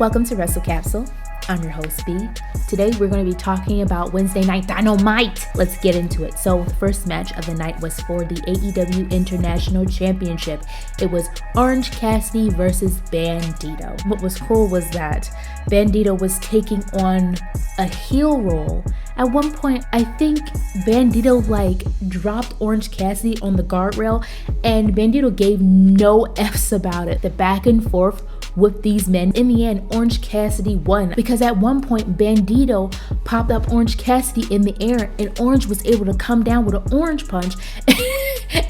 Welcome to Wrestle Capsule. I'm your host, B. Today we're going to be talking about Wednesday Night Dynamite. Let's get into it. So the first match of the night was for the AEW International Championship. It was Orange Cassidy versus Bandido. What was cool was that Bandido was taking on a heel role. At one point, I think Bandido dropped Orange Cassidy on the guardrail, and Bandido gave no F's about it. The back and forth with these men. In the end, Orange Cassidy won because at one point Bandido popped up Orange Cassidy in the air, and Orange was able to come down with an orange punch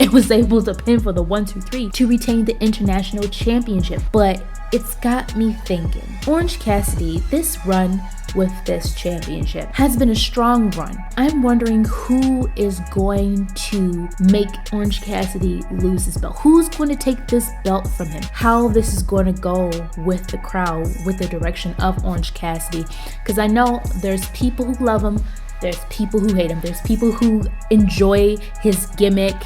and was able to pin for the 1-2-3 to retain the International Championship. But it's got me thinking, Orange Cassidy, this run with this championship has been a strong run. I'm wondering who is going to make Orange Cassidy lose his belt. Who's going to take this belt from him? How this is going to go with the crowd, with the direction of Orange Cassidy. Because I know there's people who love him, there's people who hate him, there's people who enjoy his gimmick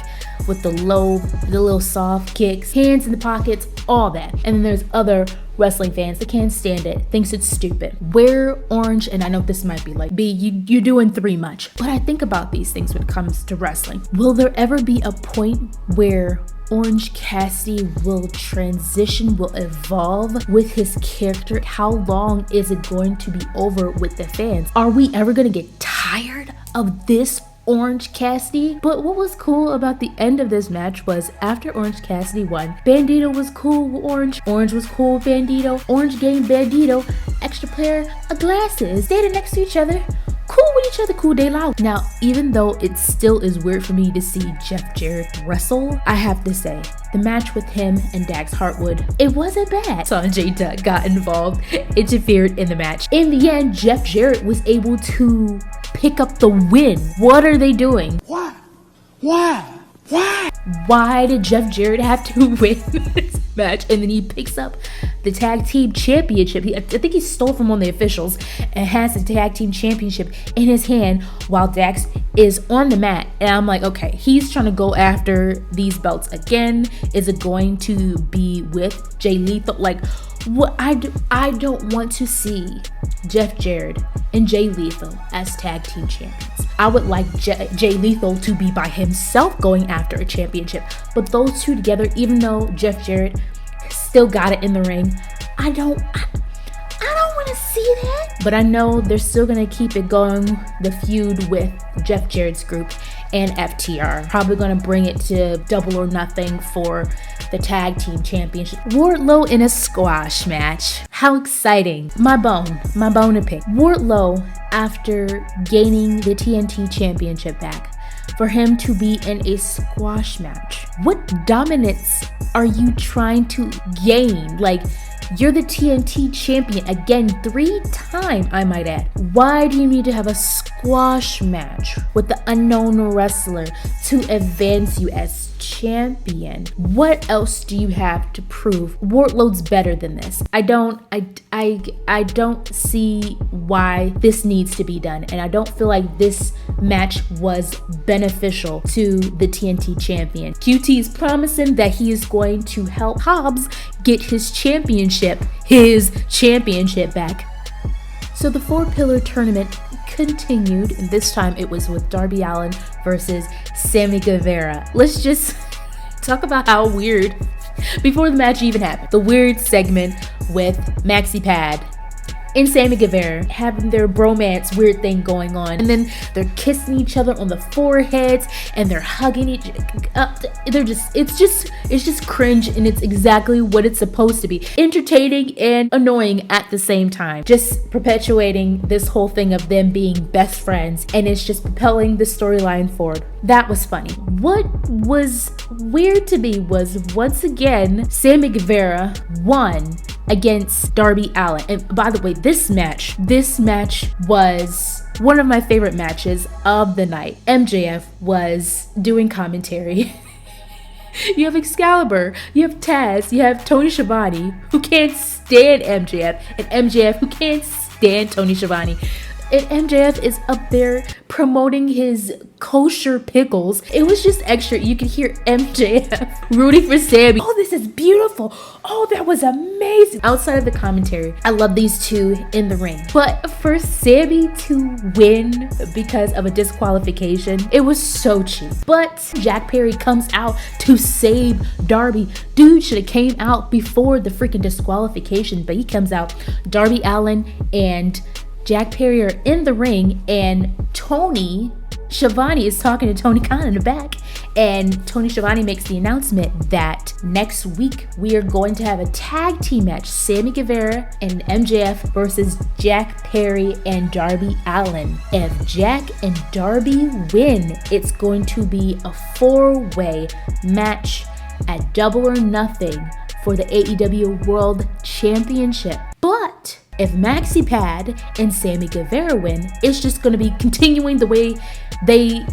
with the little soft kicks, hands in the pockets, all that. And then there's other wrestling fans that can't stand it, thinks it's stupid. Where Orange, and I know this might be like, B, you're doing three much, but I think about these things when it comes to wrestling. Will there ever be a point where Orange Cassidy will transition, will evolve with his character? How long is it going to be over with the fans? Are we ever going to get tired of this Orange Cassidy? But what was cool about the end of this match was after Orange Cassidy won, Bandido was cool with Orange. Orange was cool with Bandido. Orange gave Bandido extra pair of glasses. Standing next to each other, cool with each other, cool day loud. Now, even though it still is weird for me to see Jeff Jarrett wrestle, I have to say, the match with him and Dax Harwood, it wasn't bad. Jade got involved, interfered in the match. In the end, Jeff Jarrett was able to pick up the win. What are they doing? Why did Jeff Jarrett have to win this match? And then he picks up the tag team championship. I think he stole from one of the officials and has the tag team championship in his hand while Dax is on the mat. And I'm like, okay, he's trying to go after these belts again. Is it going to be with Jay Lethal? Like, what? I don't want to see Jeff Jarrett and Jay Lethal as tag team champions. I would like Jay Lethal to be by himself going after a championship. But those two together, even though Jeff Jarrett still got it in the ring, I don't want to see that. But I know they're still going to keep it going, the feud with Jeff Jarrett's group and FTR. Probably going to bring it to Double or Nothing for the tag team championship. Wardlow in a squash match. How exciting. My bone to pick. Wardlow, after gaining the TNT championship back, for him to be in a squash match. What dominance are you trying to gain? Like, you're the TNT champion again 3 times, I might add. Why do you need to have a squash match with the unknown wrestler to advance you as champion? What else do you have to prove? Wardlow's better than this. I don't see why this needs to be done, and I don't feel like this match was beneficial to the TNT champion. QT is promising that he is going to help Hobbs get his championship back. So the 4-pillar tournament continued, and this time it was with Darby Allin versus Sammy Guevara. Let's just talk about how weird, before the match even happened, the weird segment with Maxi Pad and Sammy Guevara having their bromance weird thing going on, and then they're kissing each other on the foreheads and they're hugging each up. It's just cringe, and it's exactly what it's supposed to be. Entertaining and annoying at the same time. Just perpetuating this whole thing of them being best friends, and it's just propelling the storyline forward. That was funny. What was weird to me was, once again, Sammy Guevara won against Darby Allin. And by the way, this match was one of my favorite matches of the night. MJF was doing commentary. You have Excalibur, you have Taz, you have Tony Schiavone, who can't stand MJF, and MJF, who can't stand Tony Schiavone. And MJF is up there promoting his kosher pickles. It was just extra. You could hear MJF rooting for Sammy. Oh, this is beautiful. Oh, that was amazing. Outside of the commentary, I love these two in the ring. But for Sammy to win because of a disqualification, it was so cheap. But Jack Perry comes out to save Darby. Dude should have came out before the freaking disqualification, but he comes out. Darby Allin and Jack Perry are in the ring, and Tony Schiavone is talking to Tony Khan in the back, and Tony Schiavone makes the announcement that next week we are going to have a tag team match, Sammy Guevara and MJF versus Jack Perry and Darby Allin. If Jack and Darby win, it's going to be a 4-way match at Double or Nothing for the AEW World Championship. But if Maxi Pad and Sammy Guevara win, it's just going to be continuing the way they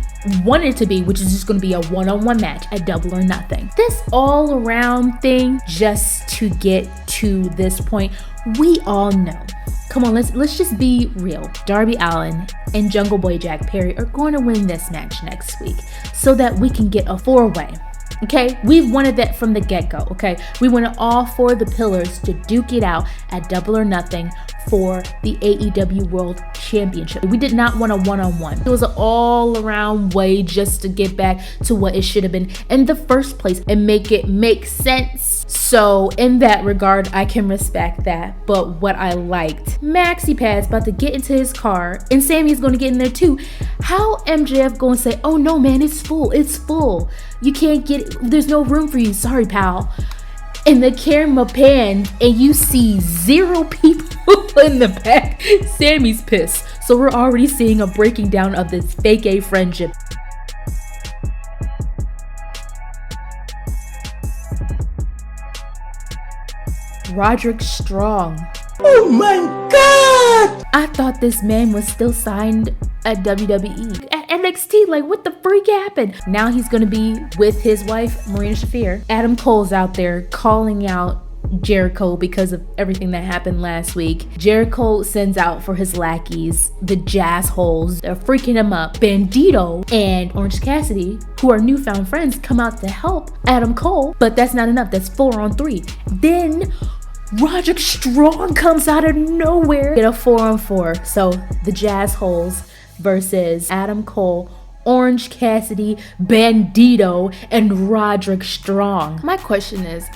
want it to be, which is just going to be a one-on-one match at Double or Nothing. This all-around thing, just to get to this point, we all know. Come on, let's just be real. Darby Allin and Jungle Boy Jack Perry are going to win this match next week so that we can get a 4-way. Okay, we've wanted that from the get-go. Okay, we wanted all 4 of the pillars to duke it out at Double or Nothing for the AEW World Championship. We did not want a one-on-one. It was an all-around way just to get back to what it should have been in the first place and make it make sense. So in that regard, I can respect that. But what I liked, Maxi Pad's about to get into his car and Sammy's going to get in there too. How MJF going to say, oh no man, it's full. You can't get it. There's no room for you. Sorry, pal. And the camera panned and you see 0 people in the back. Sammy's pissed. So we're already seeing a breaking down of this fake A friendship. Roderick Strong. Oh my God! I thought this man was still signed at WWE. At NXT, like what the freak happened? Now he's gonna be with his wife, Marina Shafir. Adam Cole's out there calling out Jericho because of everything that happened last week. Jericho sends out for his lackeys, the jazz holes. They're freaking him up. Bandido and Orange Cassidy, who are newfound friends, come out to help Adam Cole, but that's not enough. That's 4-on-3. Then Roderick Strong comes out of nowhere. Get a 4-on-4. So the jazz holes versus Adam Cole, Orange Cassidy, Bandido, and Roderick Strong. My question is,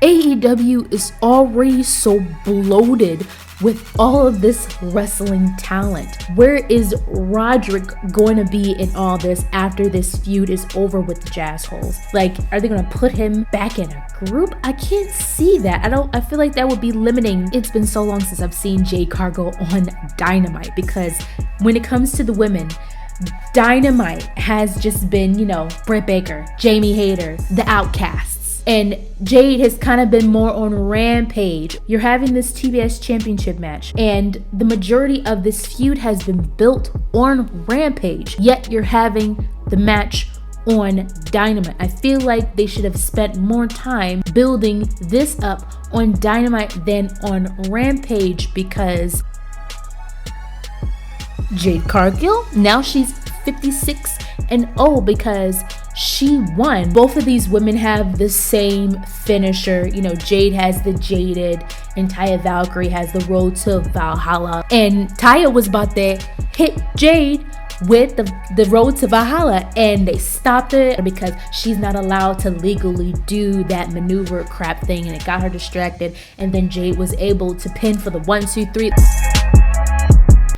AEW is already so bloated with all of this wrestling talent. Where is Roderick going to be in all this after this feud is over with the jazz holes? Like, are they going to put him back in a group? I can't see that. I feel like that would be limiting. It's been so long since I've seen Jade Cargill on Dynamite, because when it comes to the women, Dynamite has just been, Britt Baker, Jamie Hayter, the Outcasts. And Jade has kind of been more on Rampage. You're having this TBS championship match, and the majority of this feud has been built on Rampage, yet you're having the match on Dynamite. I feel like they should have spent more time building this up on Dynamite than on Rampage, because Jade Cargill, now she's 56-0 because she won. Both of these women have the same finisher. Jade has the Jaded, and Taya Valkyrie has the Road to Valhalla. And Taya was about to hit Jade with the Road to Valhalla, and they stopped it because she's not allowed to legally do that maneuver crap thing, and it got her distracted. And then Jade was able to pin for the 1, 2, 3.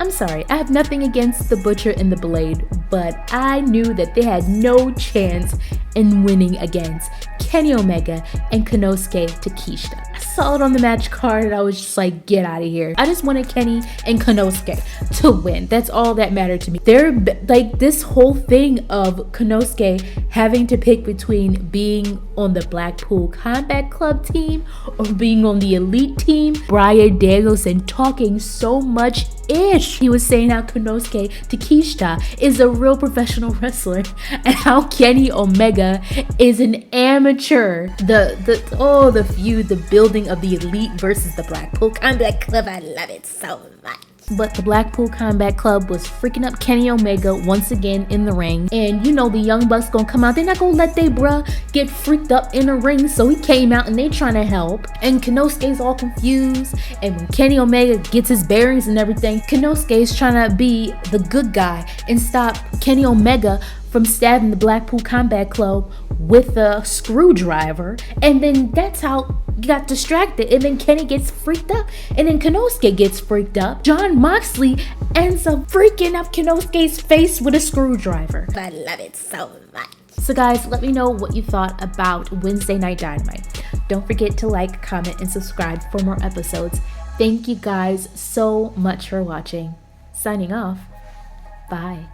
I'm sorry, I have nothing against the Butcher and the Blade, but I knew that they had no chance in winning against Kenny Omega and Konosuke Takeshita. I saw it on the match card and I was just like, get out of here. I just wanted Kenny and Konosuke to win. That's all that mattered to me. They're like, this whole thing of Konosuke having to pick between being on the Blackpool Combat Club team or being on the Elite team. Bryan Danielson talking so much ish. He was saying how Konosuke Takeshita is a real professional wrestler and how Kenny Omega is an amateur. The feud, the building of the Elite versus the Blackpool Combat Club. I love it so much. But the Blackpool Combat Club was freaking up Kenny Omega once again in the ring. And you know the Young Bucks gonna come out. They're not gonna let they bruh get freaked up in the ring. So he came out and they trying to help. And Konosuke's all confused. And when Kenny Omega gets his bearings and everything, Konosuke's trying to be the good guy and stop Kenny Omega from stabbing the Blackpool Combat Club with a screwdriver. And then that's how he got distracted. And then Kenny gets freaked up. And then Konosuke gets freaked up. Jon Moxley ends up freaking up Konosuke's face with a screwdriver. I love it so much. So guys, let me know what you thought about Wednesday Night Dynamite. Don't forget to like, comment, and subscribe for more episodes. Thank you guys so much for watching. Signing off. Bye.